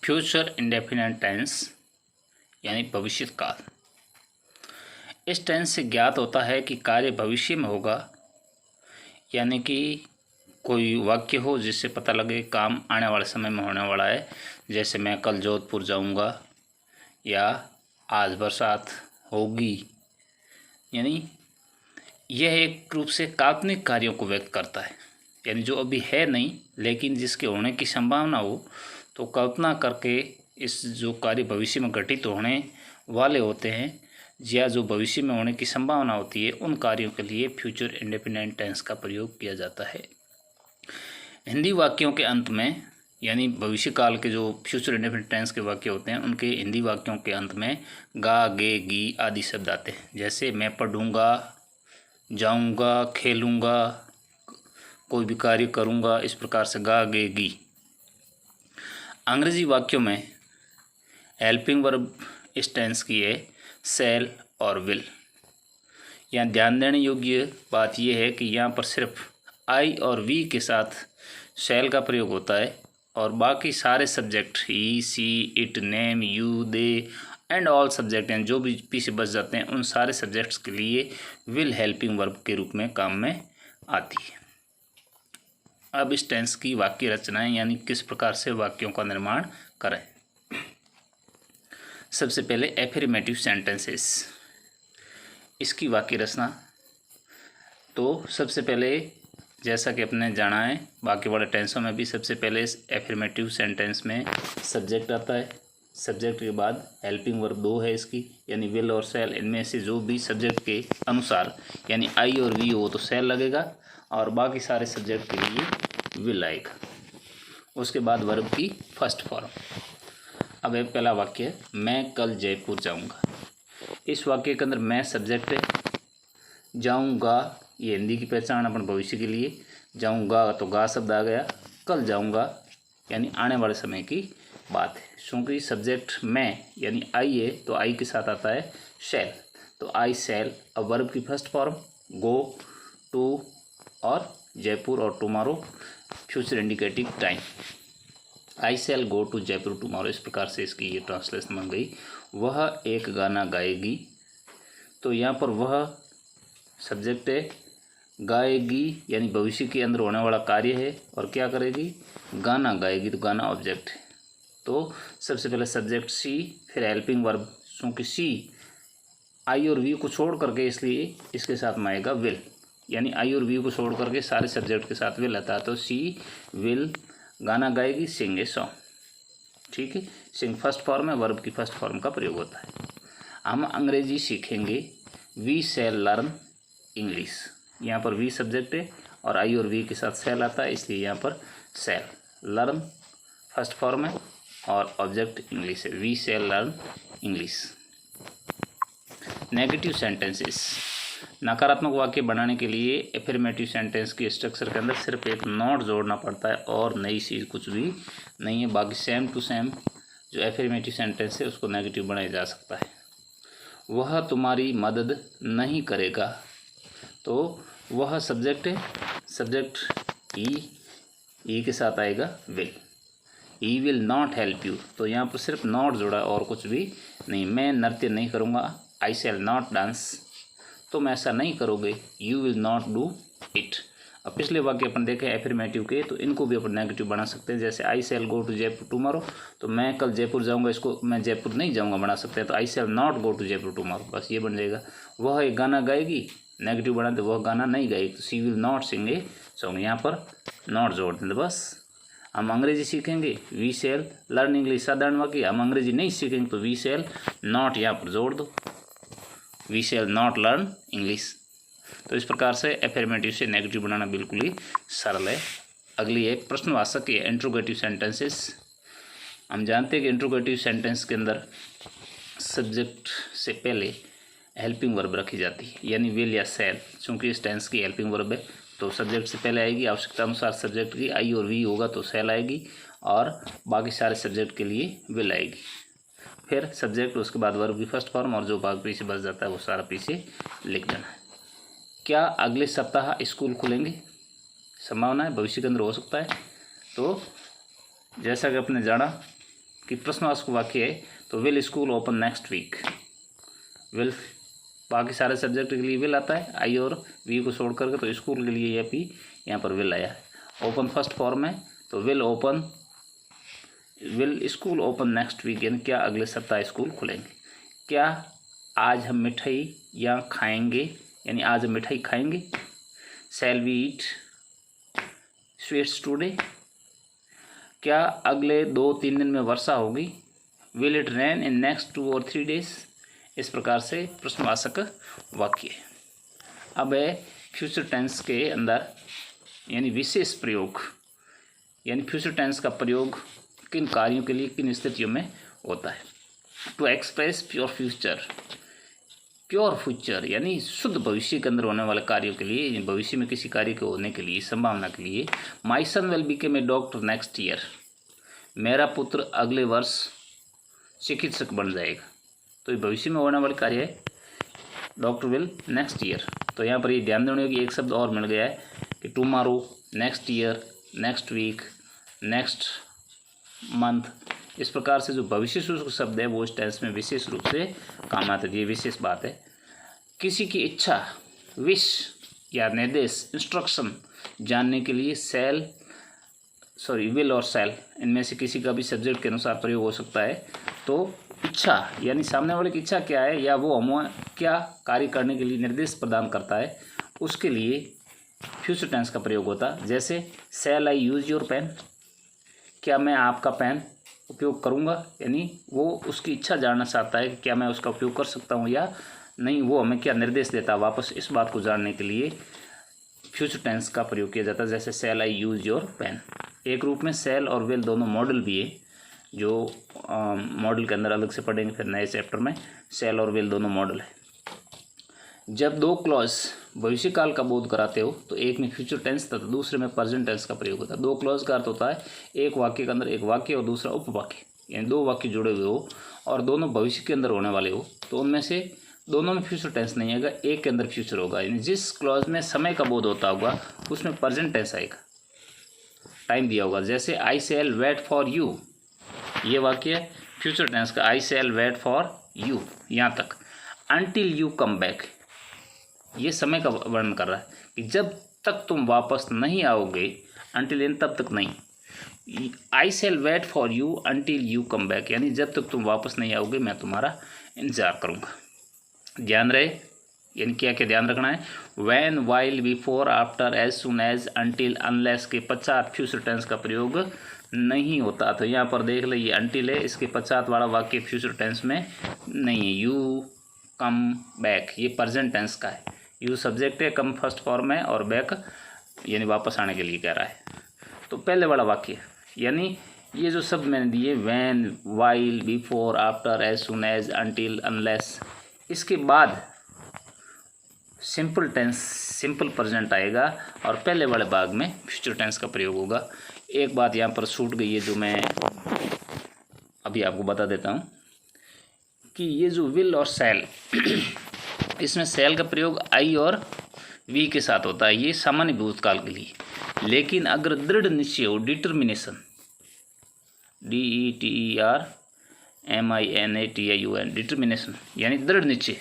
Future indefinite tense यानी भविष्य काल। इस टेंस से ज्ञात होता है कि कार्य भविष्य में होगा, यानी कि कोई वाक्य हो जिससे पता लगे काम आने वाले समय में होने वाला है। जैसे मैं कल जोधपुर जाऊंगा या आज बरसात होगी, यानी यह एक रूप से काल्पनिक कार्यों को व्यक्त करता है, यानी जो अभी है नहीं लेकिन जिसके होने की संभावना हो, तो कल्पना करके इस जो कार्य भविष्य में घटित होने वाले होते हैं या जो भविष्य में होने की संभावना होती है, उन कार्यों के लिए फ्यूचर इंडेफिनिट टेंस का प्रयोग किया जाता है। हिंदी वाक्यों के अंत में, यानी भविष्य काल के जो फ्यूचर इंडेफिनिट टेंस के वाक्य होते हैं, उनके हिंदी वाक्यों के अंत में गा, गे, गी आदि शब्द आते हैं। जैसे मैं पढ़ूंगा, जाऊंगा, खेलूंगा, कोई भी कार्य करूंगा, इस प्रकार से गा, गे, गी। अंग्रेजी वाक्यों में हेल्पिंग वर्ब इस टेंस की है शैल और विल। यहाँ ध्यान देने योग्य बात यह है कि यहाँ पर सिर्फ आई और वी के साथ शैल का प्रयोग होता है और बाकी सारे सब्जेक्ट ही, see, it, name, you, they and all subject हैं जो भी पीछे बच जाते हैं, उन सारे सब्जेक्ट्स के लिए विल हेल्पिंग वर्ब के रूप में काम में आती है। अब इस टेंस की वाक्य रचनाएं, यानी किस प्रकार से वाक्यों का निर्माण करें। सबसे पहले एफर्मेटिव सेंटेंसेस, इसकी वाक्य रचना। तो सबसे पहले जैसा कि अपने जाना है, बाकी वाले टेंसों में भी सबसे पहले इस एफर्मेटिव सेंटेंस में सब्जेक्ट आता है। सब्जेक्ट के बाद हेल्पिंग वर्ब दो है इसकी, यानी विल और शैल। इनमें से जो भी सब्जेक्ट के अनुसार यानी आई और वी हो तो शैल लगेगा और बाकी सारे सब्जेक्ट के लिए विल आएगा। उसके बाद वर्ब की फर्स्ट फॉर्म। अब है पहला वाक्य, मैं कल जयपुर जाऊंगा। इस वाक्य के अंदर मैं सब्जेक्ट है, जाऊंगा ये हिंदी की पहचान अपन भविष्य के लिए, जाऊंगा तो गा शब्द आ गया, कल जाऊंगा यानी आने वाले समय की बात है। क्योंकि सब्जेक्ट मैं यानी आई है तो आई के साथ आता है शैल, तो आई शैल। अब वर्ब की फर्स्ट फॉर्म गो, टू और जयपुर और tomorrow future indicative time. I shall go to Jaipur tomorrow, इस प्रकार से इसकी ये ट्रांसलेशन बन गई। वह एक गाना गाएगी, तो यहाँ पर वह सब्जेक्ट है, गाएगी यानी भविष्य के अंदर होने वाला कार्य है, और क्या करेगी, गाना गाएगी, तो गाना ऑब्जेक्ट है। तो सबसे पहले सब्जेक्ट सी, फिर हेल्पिंग वर्ब, क्योंकि सी आई और वी को छोड़ करके इसलिए इसके साथ में आएगा विल, यानी आई और वी को छोड़ करके सारे सब्जेक्ट के साथ विल आता है। तो सी विल गाना गाएगी, सिंग ए सॉन्ग। ठीक है, सिंग फर्स्ट फॉर्म है, वर्ब की फर्स्ट फॉर्म का प्रयोग होता है। हम अंग्रेजी सीखेंगे, वी शैल लर्न इंग्लिश। यहाँ पर वी सब्जेक्ट है और आई और वी के साथ शैल आता है, इसलिए यहाँ पर शैल। लर्न फर्स्ट फॉर्म है और ऑब्जेक्ट इंग्लिश है, we shall learn English. Negative sentences, नकारात्मक वाक्य बनाने के लिए एफर्मेटिव सेंटेंस की स्ट्रक्चर के अंदर सिर्फ एक नॉट जोड़ना पड़ता है और नई चीज़ कुछ भी नहीं है। बाकी सेम टू सेम जो एफर्मेटिव सेंटेंस है उसको नेगेटिव बनाया जा सकता है। वह तुम्हारी मदद नहीं करेगा, तो वह सब्जेक्ट है, सब्जेक्ट ई के साथ आएगा will. E will not help you, तो यहाँ पर सिर्फ नॉट जोड़ा और कुछ भी नहीं। मैं नृत्य नहीं करूँगा, आई शैल नॉट डांस, तुम ऐसा नहीं करोगे, you will not do it. अब पिछले वाक्य अपन देखें एफर्मेटिव के, तो इनको भी अपन नेगेटिव बना सकते हैं। जैसे आई shall go to Jaipur tomorrow, तो मैं कल जयपुर जाऊंगा, इसको मैं जयपुर नहीं जाऊंगा बना सकते हैं, तो I shall not go to Jaipur tomorrow, बस ये बन जाएगा। वह एक गाना गाएगी, नेगेटिव बना दे, वह गाना नहीं गाएगी, तो she will not sing a song, यहाँ पर नॉट जोड़ दें बस। हम अंग्रेजी सीखेंगे, वी शैल लर्न इंग्लिश, साधारण वाक्य। हम अंग्रेजी नहीं सीखेंगे तो वी शैल नॉट यहाँ पर जोड़ दो, we shall not learn English. तो इस प्रकार से एफर्मेटिव से नेगेटिव बनाना बिल्कुल ही सरल है। अगली है प्रश्नवाचक या इंट्रोगेटिव सेंटेंसेस। हम जानते हैं कि इंट्रोगेटिव सेंटेंस के अंदर सब्जेक्ट से पहले हेल्पिंग वर्ब रखी जाती है, यानी विल या शैल। चूँकि इस टेंस की हेल्पिंग वर्ब है तो सब्जेक्ट से पहले आएगी, आवश्यकता अनुसार सब्जेक्ट की आई और वी होगा तो शैल आएगी, और बाकी सारे सब्जेक्ट के लिए विल आएगी। फिर सब्जेक्ट, उसके बाद वर्ब की फर्स्ट फॉर्म, और जो भाग पीछे बच जाता है वो सारा पीछे लिख देना है। क्या अगले सप्ताह स्कूल खुलेंगे, संभावना है, भविष्य के अंदर हो सकता है। तो जैसा कि आपने जाना कि प्रश्नवाचक वाक्य है तो will school open next week. Will बाकी सारे सब्जेक्ट के लिए विल आता है, आई और वी को छोड़ करके, तो स्कूल के लिए ये भी यहाँ पर विल आया है। ओपन फर्स्ट फॉर्म है तो will school open next week, यानी क्या अगले सप्ताह स्कूल खुलेंगे। क्या आज हम मिठाई या खाएंगे, यानी आज हम मिठाई खाएंगे। Shall we eat sweets today. क्या अगले 2-3 दिन में वर्षा होगी। Will it rain in next 2 और 3 डेज। इस प्रकार से प्रश्नवाचक वाक्य। अब है फ्यूचर टेंस के अंदर यानी विशेष प्रयोग, यानी फ्यूचर टेंस का प्रयोग किन कार्यों के लिए, किन स्थितियों में होता है। टू एक्सप्रेस प्योर फ्यूचर यानी शुद्ध भविष्य के अंदर होने वाले कार्यों के लिए, भविष्य में किसी कार्य के होने के लिए, संभावना के लिए। My son will become a doctor next year. मेरा पुत्र अगले वर्ष चिकित्सक बन जाएगा। तो ये भविष्य में होने वाले कार्य है। Doctor will next year. तो यहाँ पर ये ध्यान देने की एक शब्द और मिल गया है कि tomorrow, next year, next week, next month. इस प्रकार से जो भविष्य सूचक शब्द है वो इस टेंस में विशेष रूप से काम आते हैं। ये विशेष बात है। किसी की इच्छा, विश या निर्देश, इंस्ट्रक्शन जानने के लिए विल और शैल, इनमें से किसी का भी सब्जेक्ट के अनुसार प्रयोग हो सकता है। तो इच्छा यानी सामने वाले की इच्छा क्या है या वो हमें क्या कार्य करने के लिए निर्देश प्रदान करता है, उसके लिए फ्यूचर टेंस का प्रयोग होता है। जैसे शैल आई यूज़ योर पेन, क्या मैं आपका पेन उपयोग करूंगा, यानी वो उसकी इच्छा जानना चाहता है कि क्या मैं उसका उपयोग कर सकता हूं या नहीं, वो हमें क्या निर्देश देता है वापस, इस बात को जानने के लिए फ्यूचर टेंस का प्रयोग किया जाता है। जैसे शैल आई यूज़ योर पेन। एक रूप में शैल और विल दोनों मॉडल भी है, जो मॉडल के अंदर अलग से पढ़ेंगे फिर नए चैप्टर में। शैल और विल दोनों मॉडल है। जब 2 क्लॉज भविष्य काल का बोध कराते हो तो एक में फ्यूचर टेंस तथा दूसरे में प्रेजेंट टेंस का प्रयोग होता है। 2 क्लॉज का अर्थ होता है एक वाक्य के अंदर एक वाक्य और दूसरा उपवाक्य, यानी 2 वाक्य जुड़े हुए हो और दोनों भविष्य के अंदर होने वाले हो, तो उनमें से दोनों में फ्यूचर टेंस नहीं आएगा, एक के अंदर फ्यूचर होगा। यानी जिस क्लॉज में समय का बोध होता होगा उसमें प्रेजेंट टेंस आएगा, टाइम दिया होगा। जैसे आई शैल वेट फॉर यू, ये वाक्य फ्यूचर टेंस का, आई शैल वेट फॉर यू यहाँ तक। अनटिल यू कम बैक, ये समय का वर्णन कर रहा है कि जब तक तुम वापस नहीं आओगे, अनटिल इन तब तक नहीं। I shall wait for you until you come back, यानी जब तक तुम वापस नहीं आओगे मैं तुम्हारा इंतजार करूँगा। ध्यान रहे, यानी क्या क्या ध्यान रखना है। When, while, before, after, as soon as, until, unless के पश्चात फ्यूचर टेंस का प्रयोग नहीं होता। तो यहाँ पर देख ले, ये अनटिल है, इसके पश्चात वाला वाक्य फ्यूचर टेंस में नहीं है। यू कम बैक ये प्रेजेंट टेंस का है। यू सब्जेक्ट है, कम फर्स्ट फॉर्म है और बैक यानी वापस आने के लिए कह रहा है। तो पहले वाला वाक्य यानी ये जो शब्द मैंने दिए, when, while, before, after, as soon as, until, unless, इसके बाद सिंपल टेंस, सिंपल प्रेजेंट आएगा और पहले वाले भाग में फ्यूचर टेंस का प्रयोग होगा। एक बात यहाँ पर छूट गई है जो मैं अभी आपको बता देता हूँ कि ये जो विल और शैल इसमें शैल का प्रयोग आई और वी के साथ होता है, ये सामान्य भूतकाल के लिए। लेकिन अगर दृढ़ निश्चय हो, डिटर्मिनेशन, DETERMINATION, डिटर्मिनेशन यानी दृढ़ निश्चय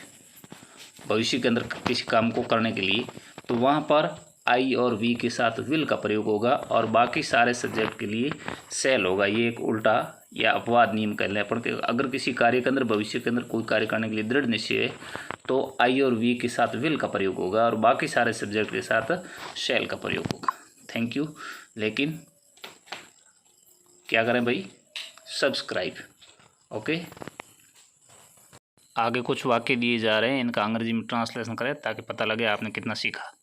भविष्य के अंदर किसी काम को करने के लिए, तो वहाँ पर आई और वी के साथ विल का प्रयोग होगा और बाकी सारे सब्जेक्ट के लिए शैल होगा। ये एक उल्टा या अपवाद नियम कर लें अपन, अगर किसी कार्य के अंदर, भविष्य के अंदर कोई कार्य करने के लिए दृढ़ निश्चय है तो आई और वी के साथ विल का प्रयोग होगा और बाकी सारे सब्जेक्ट के साथ शैल का प्रयोग होगा। Thank you. लेकिन क्या करें भाई, सब्सक्राइब। ओके, आगे कुछ वाक्य दिए जा रहे हैं, इनका अंग्रेजी में ट्रांसलेशन करें ताकि पता लगे आपने कितना सीखा।